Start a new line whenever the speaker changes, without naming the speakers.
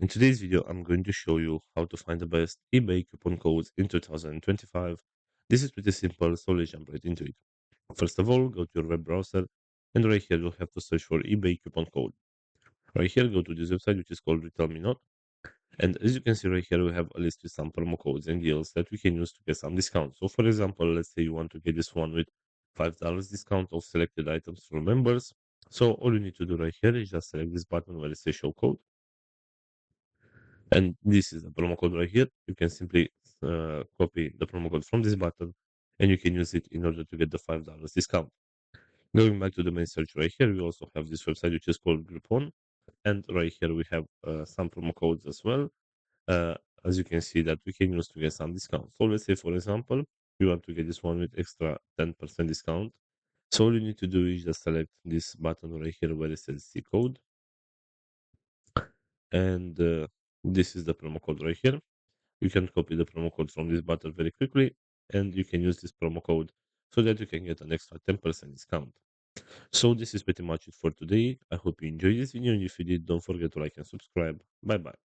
In today's video, I'm going to show you how to find the best eBay coupon codes in 2025. This is pretty simple, so let's jump right into it. First of all, go to your web browser, and right here you'll have to search for eBay coupon code. Right here, go to this website, which is called Retail Me Not. And as you can see right here, we have a list with some promo codes and deals that we can use to get some discounts. So for example, let's say you want to get this one with $5 discount of selected items for members. So all you need to do right here is just select this button where it says show code. And this is the promo code right here. You can simply copy the promo code from this button and you can use it in order to get the $5 discount. Going back to the main search right here, we also have this website which is called Groupon. And right here we have some promo codes as well. Uh, as you can see that we can use to get some discount. So let's say, for example, you want to get this one with extra 10% discount. So all you need to do is just select this button right here where it says C code. And this is the promo code right here. You can copy the promo code from this button very quickly, and you can use this promo code so that you can get an extra 10% discount. So this is pretty much it for today. I hope you enjoyed this video, and if you did, don't forget to like and subscribe. Bye bye.